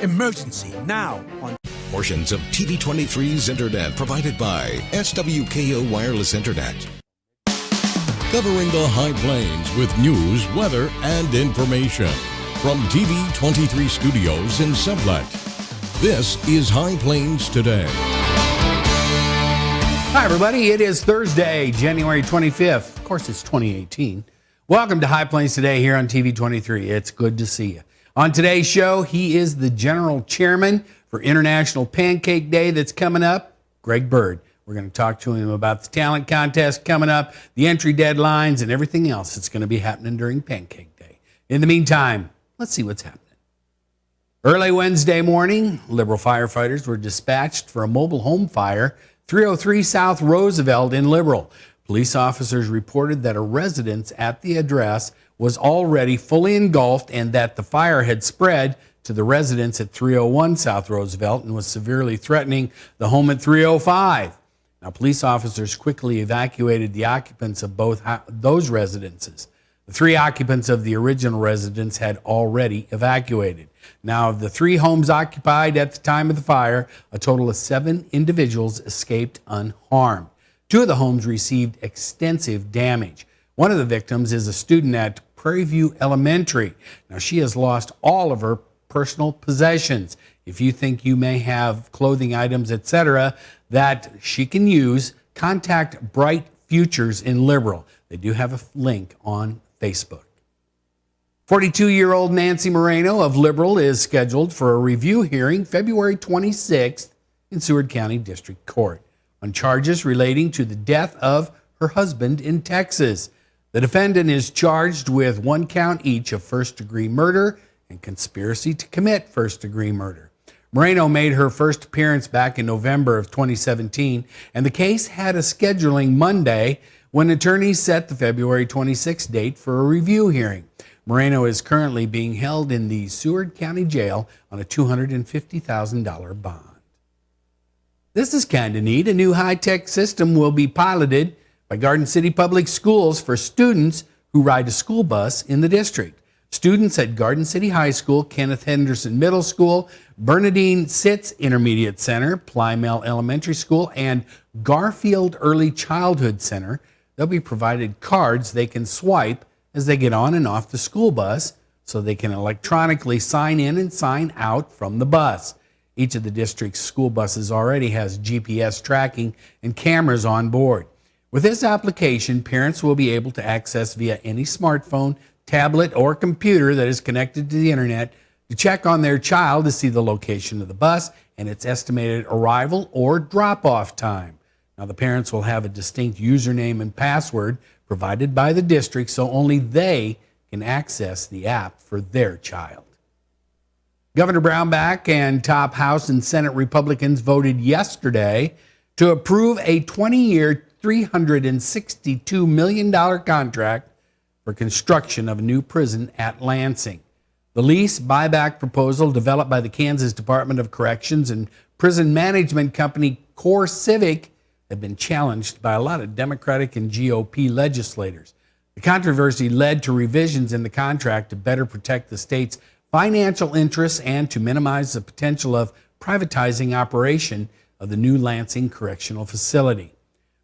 Emergency now on Portions of TV23's internet provided by SWKO Wireless Internet. Covering the High Plains with news, weather, and information. From TV23 Studios in Sublette, this is High Plains Today. Hi, everybody. It is Thursday, January 25th. Of course, it's 2018. Welcome to High Plains Today here on TV23. It's good to see you. On today's show, he is the general chairman for International Pancake Day that's coming up, Greg Bird. We're going to talk to him about the talent contest coming up, the entry deadlines, and everything else that's going to be happening during Pancake Day. In the meantime, let's see what's happening. Early Wednesday morning, Liberal firefighters were dispatched for a mobile home fire, 303 South Roosevelt in Liberal. Police officers reported that a residence at the address was already fully engulfed and that the fire had spread to the residence at 301 South Roosevelt and was severely threatening the home at 305. Now, police officers quickly evacuated the occupants of both those residences. The three occupants of the original residence had already evacuated. Now, of the three homes occupied at the time of the fire, a total of 7 individuals escaped unharmed. 2 of the homes received extensive damage. One of the victims is a student at Prairie View Elementary. Now, she has lost all of her personal possessions. If you think you may have clothing items, etc., that she can use, contact Bright Futures in Liberal. They do have a link on Facebook. 42-year-old Nancy Moreno of Liberal is scheduled for a review hearing February 26th in Seward County District Court on charges relating to the death of her husband in Texas. The defendant is charged with 1 count each of first-degree murder and conspiracy to commit first-degree murder. Moreno made her first appearance back in November of 2017, and the case had a scheduling Monday when attorneys set the February 26th date for a review hearing. Moreno is currently being held in the Seward County Jail on a $250,000 bond. This is kind of neat. A new high-tech system will be piloted by Garden City Public Schools for students who ride a school bus in the district. Students at Garden City High School, Kenneth Henderson Middle School, Bernadine Sitz Intermediate Center, Plymell Elementary School, and Garfield Early Childhood Center, they'll be provided cards they can swipe as they get on and off the school bus so they can electronically sign in and sign out from the bus. Each of the district's school buses already has GPS tracking and cameras on board. With this application, parents will be able to access via any smartphone, tablet, or computer that is connected to the internet to check on their child to see the location of the bus and its estimated arrival or drop-off time. Now, the parents will have a distinct username and password provided by the district, so only they can access the app for their child. Governor Brownback and top House and Senate Republicans voted yesterday to approve a 20-year, $362 million contract for construction of a new prison at Lansing. The lease buyback proposal developed by the Kansas Department of Corrections and prison management company Core Civic had been challenged by a lot of Democratic and GOP legislators. The controversy led to revisions in the contract to better protect the state's financial interests and to minimize the potential of privatizing operation of the new Lansing Correctional Facility.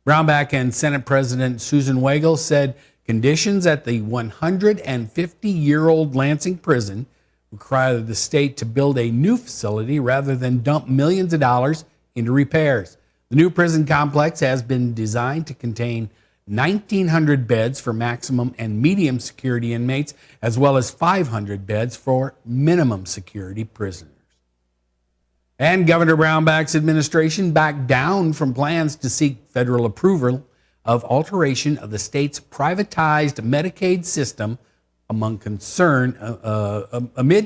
Brownback and Senate President Susan Wagle said conditions at the 150-year-old Lansing prison require the state to build a new facility rather than dump millions of dollars into repairs. The new prison complex has been designed to contain 1,900 beds for maximum and medium security inmates, as well as 500 beds for minimum security prisoners. And Governor Brownback's administration backed down from plans to seek federal approval of alteration of the state's privatized Medicaid system amid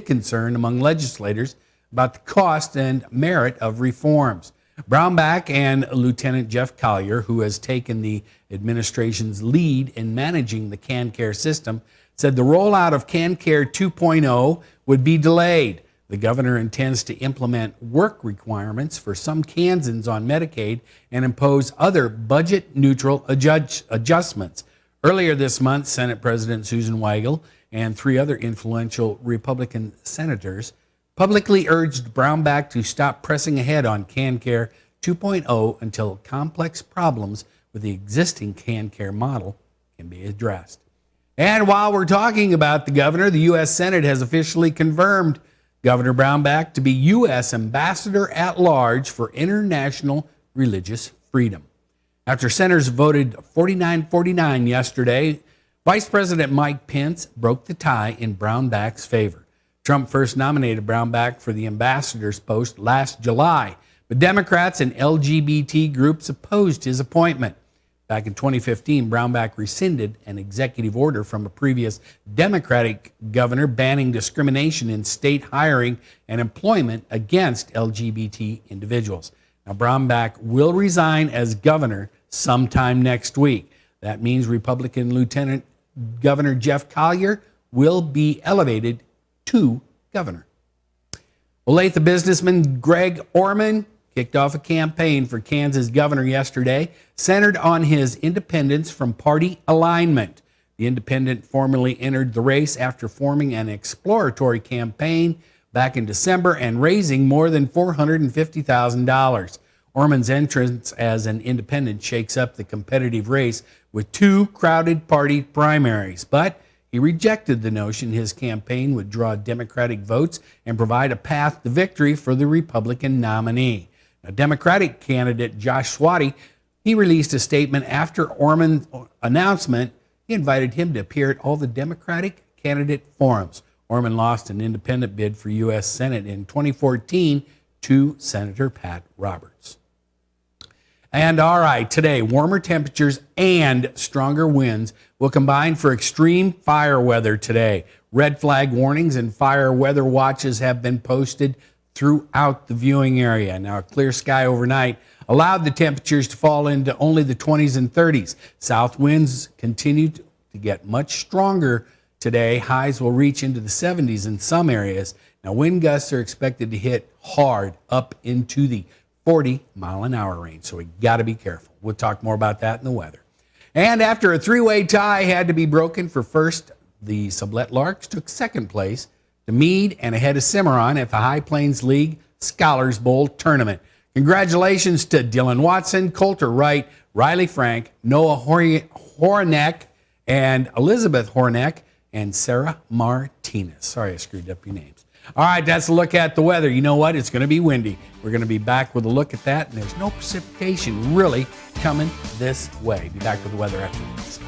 concern among legislators about the cost and merit of reforms. Brownback and Lieutenant Jeff Collier, who has taken the administration's lead in managing the CanCare system, said the rollout of CanCare 2.0 would be delayed. The governor intends to implement work requirements for some Kansans on Medicaid and impose other budget-neutral adjustments. Earlier this month, Senate President Susan Wagle and 3 other influential Republican senators publicly urged Brownback to stop pressing ahead on CanCare 2.0 until complex problems with the existing CanCare model can be addressed. And while we're talking about the governor, the U.S. Senate has officially confirmed Governor Brownback to be U.S. Ambassador at Large for International Religious Freedom. After senators voted 49-49 yesterday, Vice President Mike Pence broke the tie in Brownback's favor. Trump first nominated Brownback for the ambassador's post last July, but Democrats and LGBT groups opposed his appointment. Back in 2015, Brownback rescinded an executive order from a previous Democratic governor banning discrimination in state hiring and employment against LGBT individuals. Now, Brownback will resign as governor sometime next week. That means Republican Lieutenant Governor Jeff Collier will be elevated to governor. Olathe businessman Greg Orman kicked off a campaign for Kansas governor yesterday, centered on his independence from party alignment. The independent formally entered the race after forming an exploratory campaign back in December and raising more than $450,000. Orman's entrance as an independent shakes up the competitive race with two crowded party primaries, but he rejected the notion his campaign would draw Democratic votes and provide a path to victory for the Republican nominee. Now, Democratic candidate Josh Swatty, he released a statement after Orman's announcement. He invited him to appear at all the Democratic candidate forums. Orman lost an independent bid for U.S. Senate in 2014 to Senator Pat Roberts. And all right, today, warmer temperatures and stronger winds will combine for extreme fire weather today. Red flag warnings and fire weather watches have been posted throughout the viewing area. Now, a clear sky overnight allowed the temperatures to fall into only the 20s and 30s. South winds continue to get much stronger today. Highs will reach into the 70s in some areas. Now, wind gusts are expected to hit hard up into the 40-mile-an-hour range, so we got to be careful. We'll talk more about that in the weather. And after a three-way tie had to be broken for first, the Sublette Larks took second place to Meade and ahead of Cimarron at the High Plains League Scholars Bowl tournament. Congratulations to Dylan Watson, Coulter Wright, Riley Frank, Noah Hornack, and Elizabeth Hornack, and Sarah Martinez. Sorry I screwed up your names. All right, that's a look at the weather. You know what? It's going to be windy. We're going to be back with a look at that, and there's no precipitation really coming this way. Be back with the weather after this.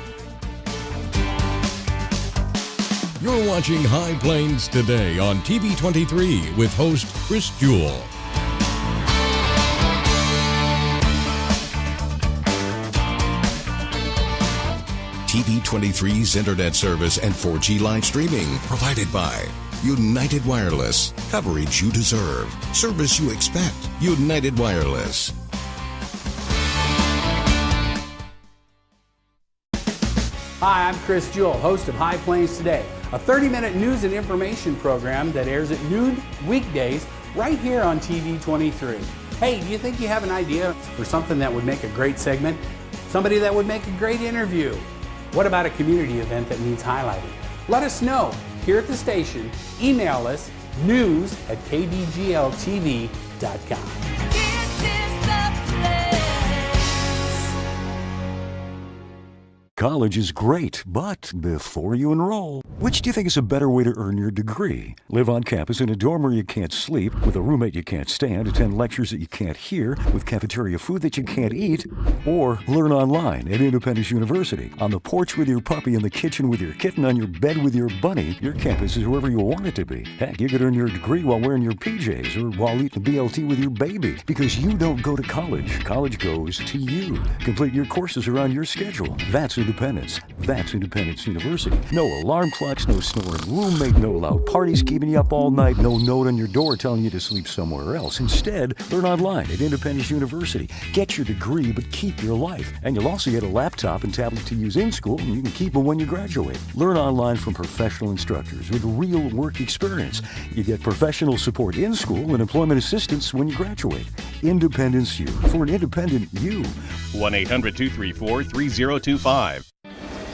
You're watching High Plains Today on TV 23 with host Chris Jewell. TV 23's internet service and 4G live streaming provided by United Wireless. Coverage you deserve. Service you expect. United Wireless. Hi, I'm Chris Jewell, host of High Plains Today, a 30-minute news and information program that airs at noon weekdays right here on TV 23. Hey, do you think you have an idea for something that would make a great segment? Somebody that would make a great interview? What about a community event that needs highlighting? Let us know here at the station. Email us news@kdgltv.com. College is great, but before you enroll, which do you think is a better way to earn your degree? Live on campus in a dorm where you can't sleep, with a roommate you can't stand, attend lectures that you can't hear, with cafeteria food that you can't eat, or learn online at Independence University. On the porch with your puppy, in the kitchen with your kitten, on your bed with your bunny, your campus is wherever you want it to be. Heck, you could earn your degree while wearing your PJs or while eating BLT with your baby, because you don't go to college. College goes to you. Complete your courses around your schedule. That's Independence. That's Independence University. No alarm clocks, no snoring roommate, no loud parties keeping you up all night, no note on your door telling you to sleep somewhere else. Instead, learn online at Independence University. Get your degree, but keep your life. And you'll also get a laptop and tablet to use in school, and you can keep them when you graduate. Learn online from professional instructors with real work experience. You get professional support in school and employment assistance when you graduate. Independence U. For an independent you. 1-800-234-3025.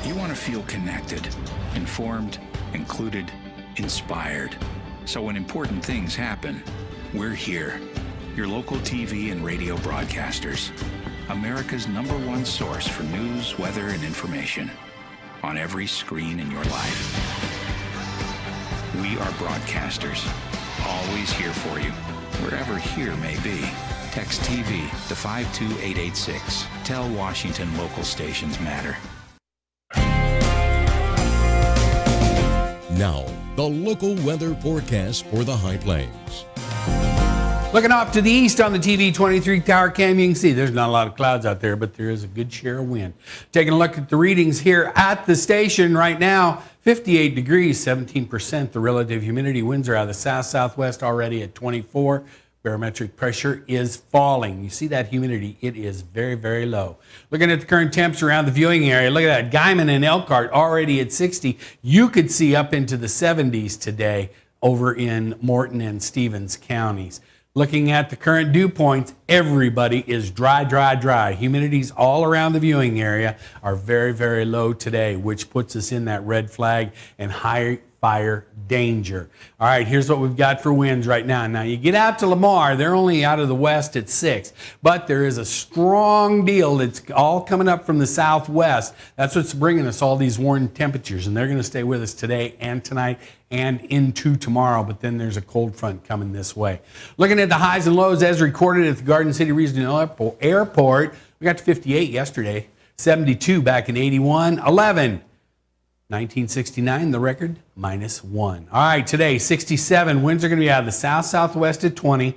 You want to feel connected, informed, included, inspired. So when important things happen, we're here. Your local TV and radio broadcasters. America's #1 source for news, weather, and information. On every screen in your life. We are broadcasters. Always here for you. Wherever here may be. Text TV to 52886. Tell Washington local stations matter. Now, the local weather forecast for the High Plains. Looking off to the east on the TV 23 tower cam, you can see there's not a lot of clouds out there, but there is a good share of wind. Taking a look at the readings here at the station right now, 58 degrees, 17%. The relative humidity, winds are out of the south-southwest already at 24. Barometric pressure is falling. You see that humidity, it is very, very low. Looking at the current temps around the viewing area, look at that, Guyman and Elkhart already at 60. You could see up into the 70s today over in Morton and Stevens counties. Looking at the current dew points, everybody is dry, dry, dry. Humidities all around the viewing area are very, very low today, which puts us in that red flag and high fire danger. All right, here's what we've got for winds right now. Now, you get out to Lamar, they're only out of the west at 6, but there is a strong deal that's all coming up from the southwest. That's what's bringing us all these warm temperatures, and they're going to stay with us today and tonight and into tomorrow, but then there's a cold front coming this way. Looking at the highs and lows as recorded at the Garden City Regional Airport, we got to 58 yesterday, 72 back in 81, 11. 1969, the record, -1. All right, today, 67. Winds are going to be out of the south-southwest at 20.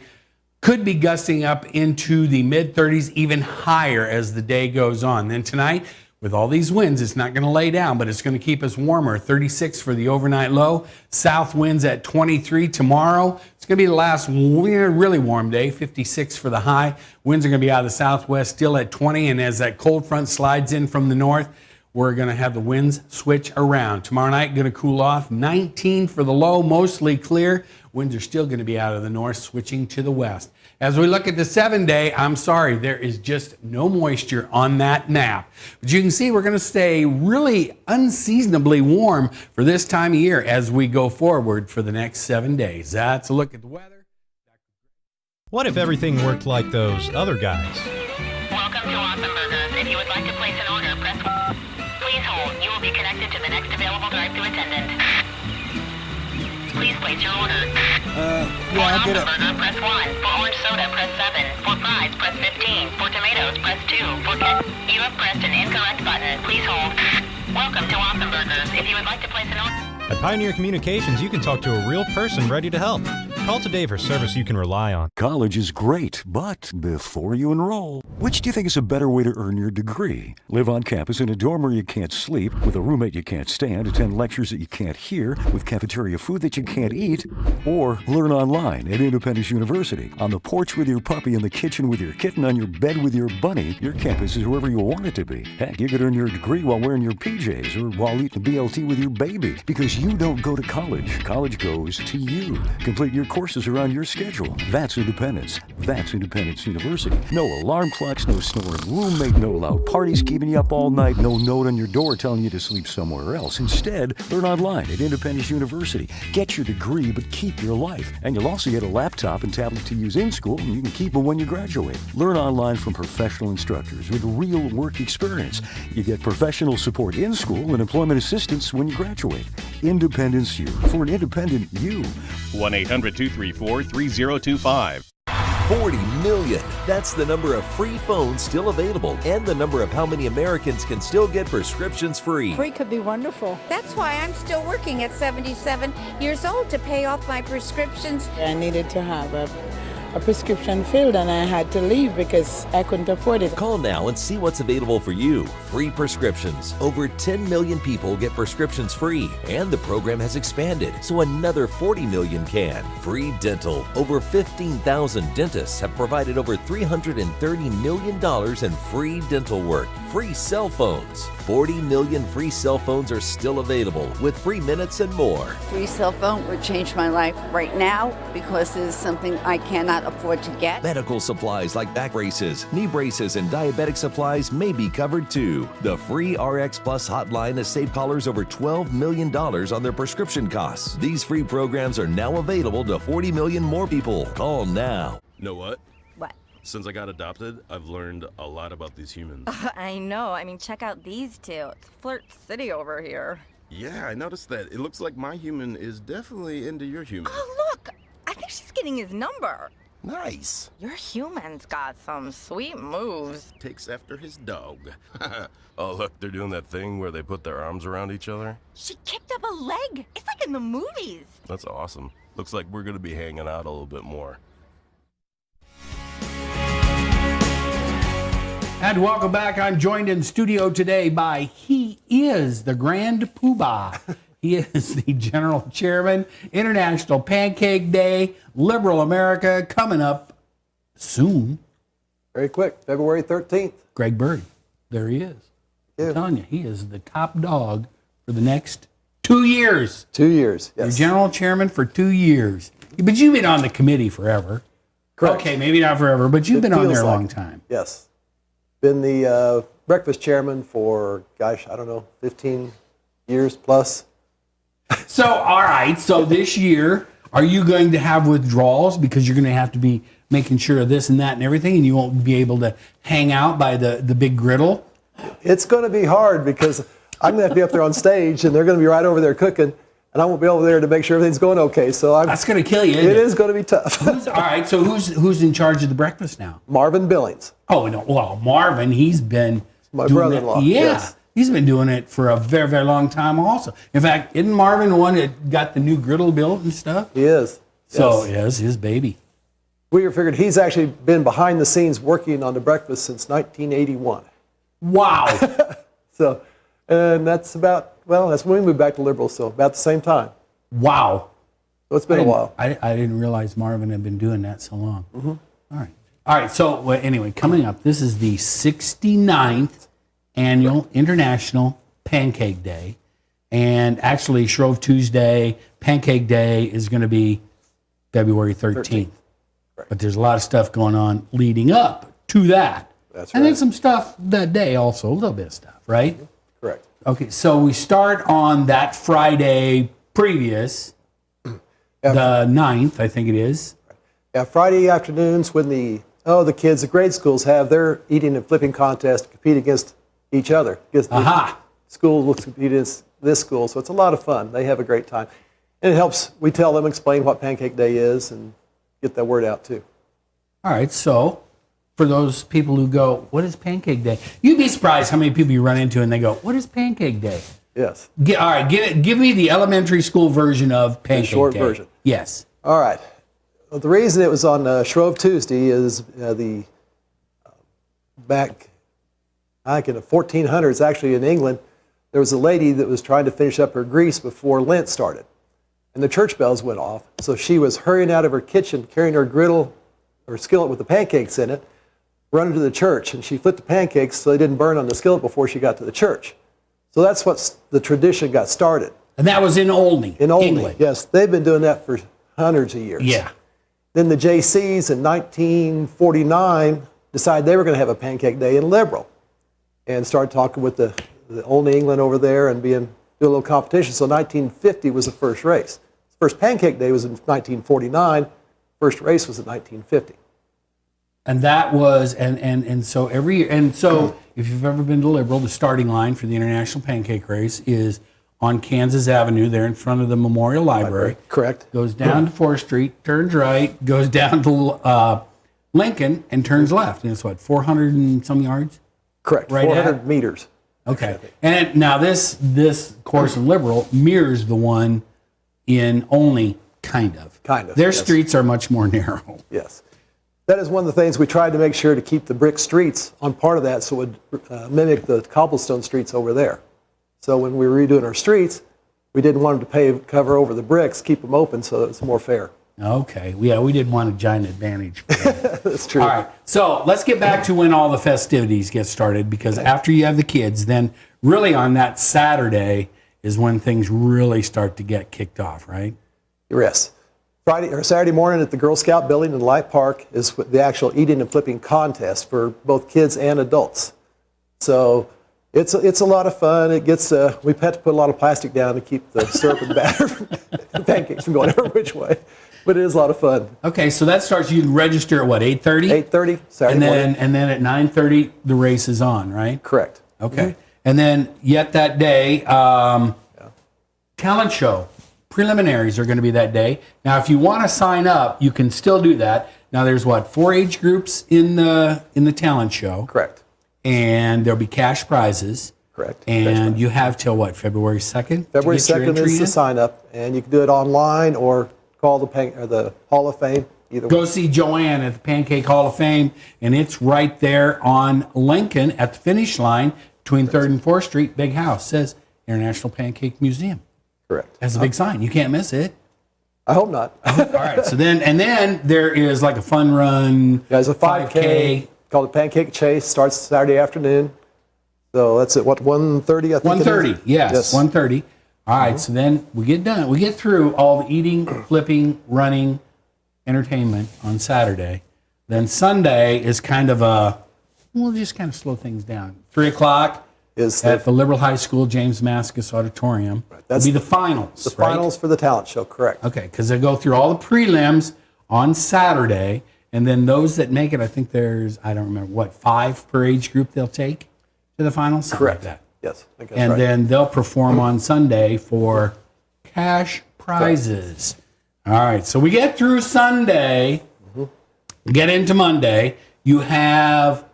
Could be gusting up into the mid-30s, even higher as the day goes on. Then tonight, with all these winds, it's not going to lay down, but it's going to keep us warmer. 36 for the overnight low. South winds at 23 tomorrow. It's going to be the last really warm day, 56 for the high. Winds are going to be out of the southwest, still at 20. And as that cold front slides in from the north, we're going to have the winds switch around. Tomorrow night, going to cool off. 19 for the low, mostly clear. Winds are still going to be out of the north, switching to the west. As we look at the 7-day, I'm sorry, there is just no moisture on that map. But you can see we're going to stay really unseasonably warm for this time of year as we go forward for the next 7 days. That's a look at the weather. What if everything worked like those other guys? Welcome to Awesome Burgers. If you would like to place an order, press 1. Please hold. You will be connected to the next available drive-thru attendant. Please place your order. Yeah, I get it. For Awesome Burger, press 1. For orange soda, press 7. For fries, press 15. For tomatoes, press 2. For you have pressed an incorrect button. Please hold. Welcome to Awesome Burgers. If you would like to place an order... At Pioneer Communications, you can talk to a real person ready to help. Call today for service you can rely on. College is great, but before you enroll, which do you think is a better way to earn your degree? Live on campus in a dorm where you can't sleep, with a roommate you can't stand, attend lectures that you can't hear, with cafeteria food that you can't eat, or learn online at Independence University. On the porch with your puppy, in the kitchen with your kitten, on your bed with your bunny, your campus is wherever you want it to be. Heck, you could earn your degree while wearing your PJs or while eating BLT with your baby, because you don't go to college. College goes to you. Complete your courses around your schedule. That's independence. That's Independence University. No alarm clocks, no snoring roommate, no loud parties keeping you up all night, no note on your door telling you to sleep somewhere else. Instead, learn online at Independence University. Get your degree, but keep your life. And you'll also get a laptop and tablet to use in school, and you can keep them when you graduate. Learn online from professional instructors with real work experience. You get professional support in school and employment assistance when you graduate. Independence U. For an independent you. 1-800-234-3025. 40 million. That's the number of free phones still available and the number of how many Americans can still get prescriptions free. Free could be wonderful. That's why I'm still working at 77 years old to pay off my prescriptions. I needed to have a prescription filled and I had to leave because I couldn't afford it. Call now and see what's available for you. Free prescriptions. Over 10 million people get prescriptions free, and the program has expanded so another 40 million can. Free dental. Over 15,000 dentists have provided over $330 million in free dental work. free cell phones. 40 million free cell phones are still available with free minutes and more. Free cell phone would change my life right now because it is something I cannot afford to get. Medical supplies like back braces, knee braces, and diabetic supplies may be covered too. The free RX Plus hotline has saved callers over $12 million on their prescription costs. These free programs are now available to 40 million more people. Call now. Know what? What? Since I got adopted, I've learned a lot about these humans. I know. I mean, check out these two. It's Flirt City over here. Yeah, I noticed that. It looks like my human is definitely into your human. Oh, look! I think she's getting his number. Nice. Your human's got some sweet moves. Takes after his dog. Oh, look, they're doing that thing where they put their arms around each other. She kicked up a leg. It's like in the movies. That's awesome. Looks like we're going to be hanging out a little bit more. And welcome back. I'm joined in studio today by he is the Grand Poobah. He is the General Chairman, International Pancake Day, Liberal America, coming up soon. Very quick, February 13th. Greg Bird, there he is. Yeah. I'm telling you, he is the top dog for the next 2 years. 2 years, yes. You're General Chairman for 2 years. But you've been on the committee forever. Correct. Okay, maybe not forever, but you've been on there a long like time. Yes. Been the breakfast chairman for, 15 years plus. So, all right. So this year, are you going to have withdrawals because you're going to have to be making sure of this and that and everything, and you won't be able to hang out by the big griddle? It's going to be hard because I'm going to have to be up there on stage, and they're going to be right over there cooking, and I won't be over there to make sure everything's going okay. So that's going to kill you. It is going to be tough. All right. So who's in charge of the breakfast now? Marvin Billings. Oh no. Well, Marvin, he's been my doing brother-in-law. That. Yeah. Yes. He's been doing it for a very, very long time also. In fact, isn't Marvin the one that got the new griddle built and stuff? He is. So it is his baby. We figured he's actually been behind the scenes working on the breakfast since 1981. Wow. So, and that's that's when we moved back to Liberal, so about the same time. Wow. So it's been a while. I didn't realize Marvin had been doing that so long. Mm-hmm. All right. So anyway, coming up, this is the 69th Annual International Pancake Day. And actually, Shrove Tuesday, Pancake Day is going to be February 13th. But there's a lot of stuff going on leading up to that. That's and right. then some stuff that day also, a little bit of stuff, right? Correct. Okay, so we start on that Friday previous, the 9th, I think it is. Yeah, Friday afternoons when the kids at grade schools have their eating and flipping contest to compete against each other. The school will compete against this school, so it's a lot of fun. They have a great time. And it helps, we tell them, explain what Pancake Day is and get that word out too. All right, so for those people who go, what is Pancake Day? You'd be surprised how many people you run into and they go, what is Pancake Day? Yes. All right, give me the elementary school version of Pancake Day. The short version. Yes. All right. Well, the reason it was on Shrove Tuesday is back in the 1400s, actually in England, there was a lady that was trying to finish up her grease before Lent started. And the church bells went off, so she was hurrying out of her kitchen, carrying her griddle or skillet with the pancakes in it, running to the church, and she flipped the pancakes so they didn't burn on the skillet before she got to the church. So that's what the tradition got started. And that was in Olney, in Olney, England. Yes. They've been doing that for hundreds of years. Yeah. Then the JCs in 1949 decided they were going to have a Pancake Day in Liberal and started talking with the Olney, England over there and do a little competition. So 1950 was the first race. First Pancake Day was in 1949. First race was in 1950. And that was, and so every year, and so if you've ever been to Liberal, the starting line for the International Pancake Race is on Kansas Avenue, there in front of the Memorial Library. Correct. Goes down to 4th Street, turns right, goes down to Lincoln, and turns left. And it's what, 400 and some yards? Correct. Right 400 meters. Okay. And now this course in Liberal mirrors the one in Olney, kind of. Kind of. Their yes. streets are much more narrow. Yes. That is one of the things we tried to make sure to keep the brick streets on part of that so it would mimic the cobblestone streets over there. So when we were redoing our streets, we didn't want them to cover over the bricks, keep them open so it's more fair. Okay. Yeah, we didn't want a giant advantage. That's true. All right. So let's get back to when all the festivities get started, because after you have the kids, then really on that Saturday is when things really start to get kicked off, right? Yes. Friday or Saturday morning at the Girl Scout building in Light Park is the actual eating and flipping contest for both kids and adults. So it's a lot of fun. It gets we've had to put a lot of plastic down to keep the syrup and batter the pancakes from going every which way. But it is a lot of fun. Okay, so that starts, you can register at what, 8:30? 8:30 Saturday morning. And then at 9:30 the race is on, right? Correct. Okay. And then yet that day, talent show preliminaries are going to be that day. Now, if you want to sign up, you can still do that. Now, there's what, 4 age groups in the talent show. Correct. And there'll be cash prizes. Correct. And you have till what, February 2nd? February 2nd is the sign up, and you can do it online or call the Hall of Fame. Either Go way. see Joanne at the Pancake Hall of Fame, and it's right there on Lincoln at the finish line between 3rd and 4th Street. Big house says International Pancake Museum. Correct. Has a big sign. You can't miss it. I hope not. All right. So then there is like a fun run. There's a 5K called the Pancake Chase. Starts Saturday afternoon. So that's at what, 1:30? I think 1:30. Yes. 1:30. All right. So then we get done. We get through all the eating, flipping, running, entertainment on Saturday. Then Sunday is kind of we'll just kind of slow things down. 3 o'clock is at the Liberal High School James Mascus Auditorium. Right. That'll be the finals. The finals for the talent show, correct. Okay, because they go through all the prelims on Saturday, and then those that make it, I think there's, I don't remember, what, 5 per age group they'll take to the finals? Something Correct. Like that. Yes. I think that's And right. then they'll perform on Sunday for cash prizes. All right, so we get through Sunday, get into Monday. You have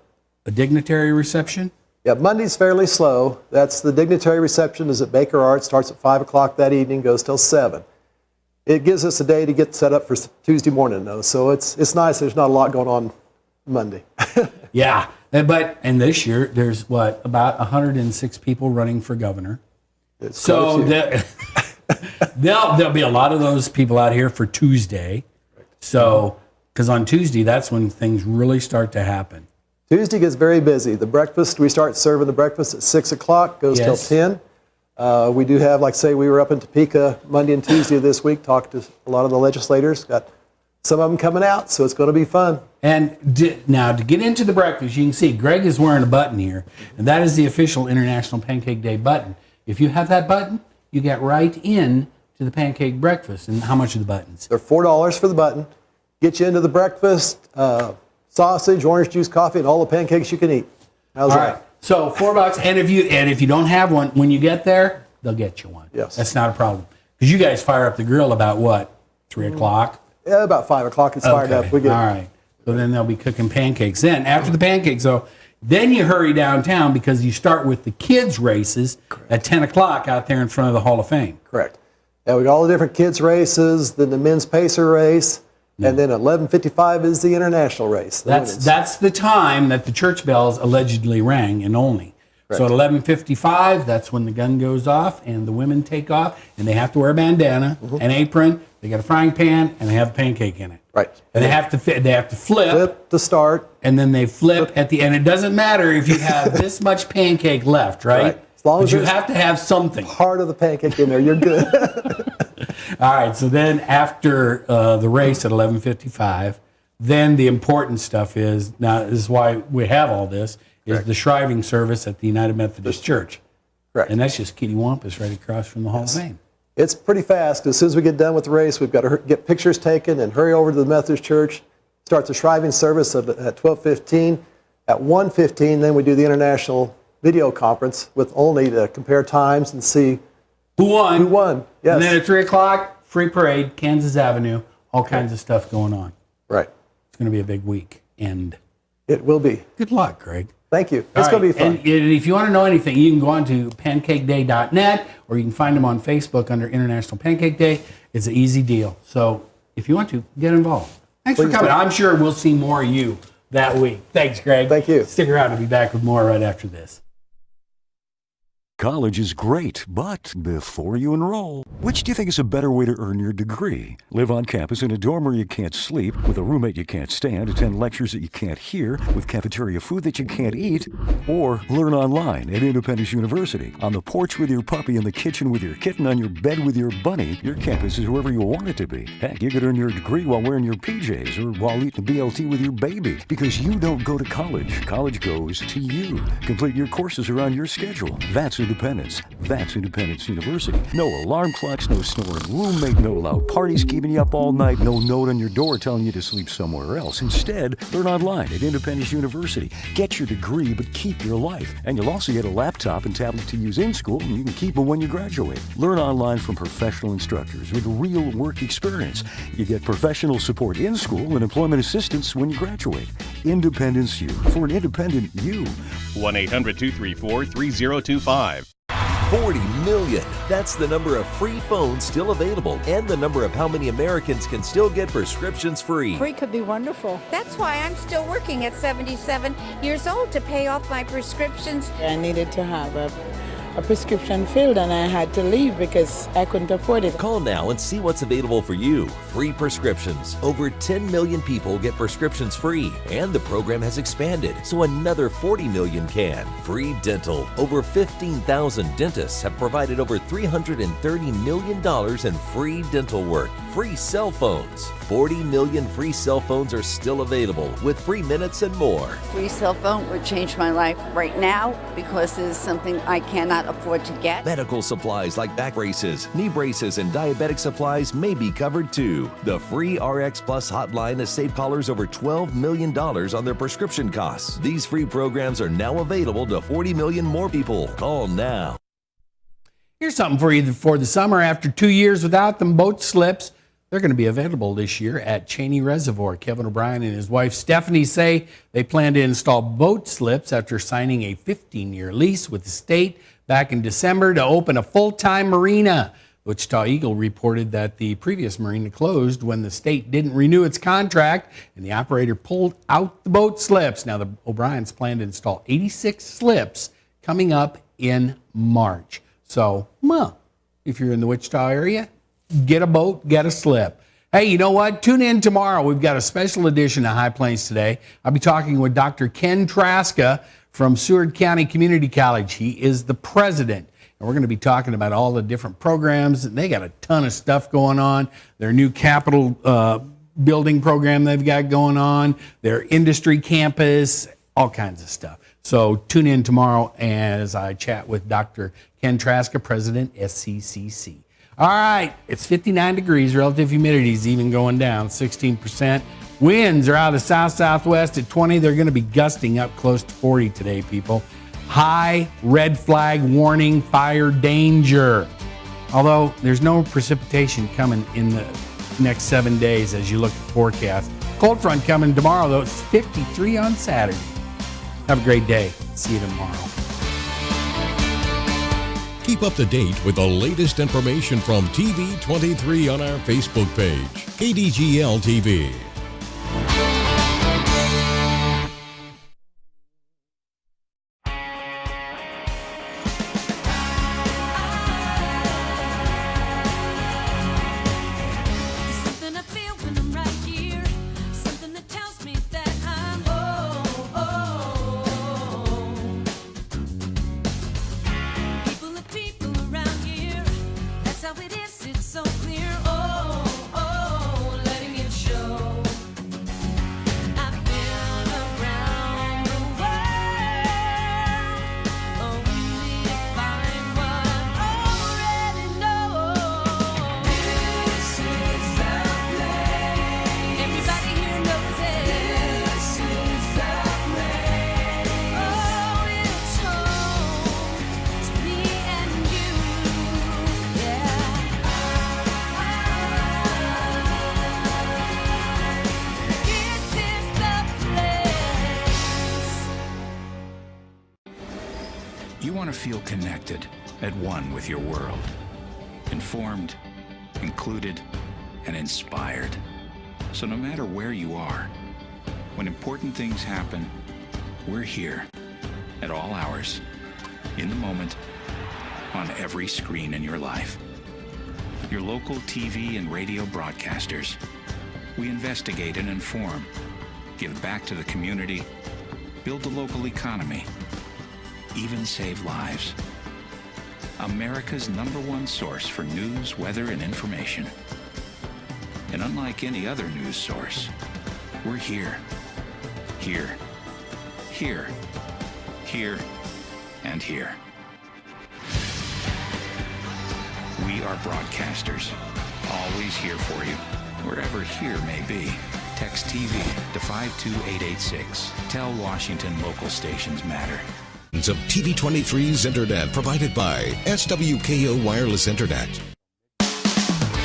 a dignitary reception. Yeah, Monday's fairly slow. That's the dignitary reception is at Baker Art. Starts at 5 o'clock that evening, goes till 7. It gives us a day to get set up for Tuesday morning, though. So it's nice. There's not a lot going on Monday. Yeah, and this year there's what, about 106 people running for governor. So there'll be a lot of those people out here for Tuesday. So because on Tuesday that's when things really start to happen. Tuesday gets very busy. The breakfast, we start serving the breakfast at 6 o'clock, goes till 10. We do have, like say, we were up in Topeka Monday and Tuesday of this week, talked to a lot of the legislators, got some of them coming out, so it's going to be fun. And now to get into the breakfast, you can see Greg is wearing a button here, and that is the official International Pancake Day button. If you have that button, you get right in to the pancake breakfast. And how much are the buttons? They're $4 for the button. Get you into the breakfast, sausage, orange juice, coffee, and all the pancakes you can eat. How's All that? right. So $4, and if you don't have one, when you get there, they'll get you one. Yes. That's not a problem. Because you guys fire up the grill about what, 3 o'clock? Yeah, about 5 o'clock. It's fired up. We get All right. So then they'll be cooking pancakes. Then after the pancakes, then you hurry downtown because you start with the kids' races at 10 o'clock out there in front of the Hall of Fame. Correct. Yeah, we got all the different kids' races, then the men's pacer race, and then at 11:55 is the international race. That's the time that the church bells allegedly rang, and only. Correct. So at 11:55, that's when the gun goes off and the women take off, and they have to wear a bandana, an apron, they got a frying pan, and they have a pancake in it. Right. And they have to flip to start, and then they flip at the end. It doesn't matter if you have this much pancake left, right? As long as but you there's have to have something. part of the pancake in there, you're good. All right, so then after the race at 11:55, then the important stuff is, now this is why we have all this, is the shriving service at the United Methodist Church. Correct. And that's just Kitty Wampus right across from the Hall of Fame. It's pretty fast. As soon as we get done with the race, we've got to get pictures taken and hurry over to the Methodist Church. Start the shriving service at 12:15. At 1:15, then we do the international video conference with only to compare times and see who won. Who won? Yes. And then at 3 o'clock, free parade, Kansas Avenue, all kinds of stuff going on. Right. It's going to be a big weekend. It will be. Good luck, Greg. Thank you. It's going to be fun. And if you want to know anything, you can go on to pancakeday.net, or you can find them on Facebook under International Pancake Day. It's an easy deal. So if you want to, get involved. Thanks for coming. I'm sure we'll see more of you that week. Thanks, Greg. Thank you. Stick around. I'll be back with more right after this. College is great, but before you enroll, which do you think is a better way to earn your degree? Live on campus in a dorm where you can't sleep, with a roommate you can't stand, attend lectures that you can't hear, with cafeteria food that you can't eat, or learn online at Independence University. On the porch with your puppy, in the kitchen with your kitten, on your bed with your bunny, your campus is whoever you want it to be. Heck, you could earn your degree while wearing your PJs or while eating BLT with your baby, because you don't go to college. College goes to you. Complete your courses around your schedule. That's Independence. That's Independence University. No alarm clocks, no snoring roommate, no loud parties keeping you up all night, no note on your door telling you to sleep somewhere else. Instead, learn online at Independence University. Get your degree, but keep your life. And you'll also get a laptop and tablet to use in school, and you can keep them when you graduate. Learn online from professional instructors with real work experience. You get professional support in school and employment assistance when you graduate. Independence U, for an independent you. 1-800-234-3025. 40 million. That's the number of free phones still available and the number of how many Americans can still get prescriptions free. Free could be wonderful. That's why I'm still working at 77 years old to pay off my prescriptions. I needed to have a prescription filled and I had to leave because I couldn't afford it. Call now and see what's available for you. Free prescriptions. Over 10 million people get prescriptions free, and the program has expanded so another 40 million can. Free dental. Over 15,000 dentists have provided over $330 million in free dental work. Free cell phones. 40 million free cell phones are still available with free minutes and more. Free cell phone would change my life right now because it is something I cannot afford to get. Medical supplies like back braces, knee braces, and diabetic supplies may be covered too. The free RX Plus hotline has saved callers over $12 million on their prescription costs. These free programs are now available to 40 million more people. Call now. Here's something for you for the summer. After 2 years without them, boat slips, they're going to be available this year at Cheney Reservoir. Kevin O'Brien and his wife Stephanie say they plan to install boat slips after signing a 15-year lease with the state back in December to open a full-time marina. Wichita Eagle reported that the previous marina closed when the state didn't renew its contract and the operator pulled out the boat slips. Now the O'Briens plan to install 86 slips coming up in March. So, if you're in the Wichita area, get a boat, get a slip. Hey, you know what? Tune in tomorrow. We've got a special edition of High Plains Today. I'll be talking with Dr. Ken Traska from Seward County Community College. He is the president. And we're going to be talking about all the different programs. They got a ton of stuff going on. Their new Capitol building program they've got going on. Their industry campus, all kinds of stuff. So tune in tomorrow as I chat with Dr. Ken Traska, president, SCCC. All right, it's 59 degrees. Relative humidity is even going down, 16%. Winds are out of the south-southwest at 20. They're going to be gusting up close to 40 today, people. High red flag warning, fire danger. Although there's no precipitation coming in the next 7 days as you look at the forecast. Cold front coming tomorrow, though. It's 53 on Saturday. Have a great day. See you tomorrow. Keep up to date with the latest information from TV23 on our Facebook page, KDGL TV. You want to feel connected, at one with your world. Informed, included, and inspired. So no matter where you are, when important things happen, we're here at all hours, in the moment, on every screen in your life. Your local TV and radio broadcasters. We investigate and inform, give back to the community, build the local economy, even save lives. America's #1 source for news, weather, and information. And unlike any other news source, we're here. Here. Here. Here. And here. We are broadcasters, always here for you, wherever here may be. Text TV to 52886. Tell Washington local stations matter. Of TV23's Internet provided by SWKO Wireless Internet.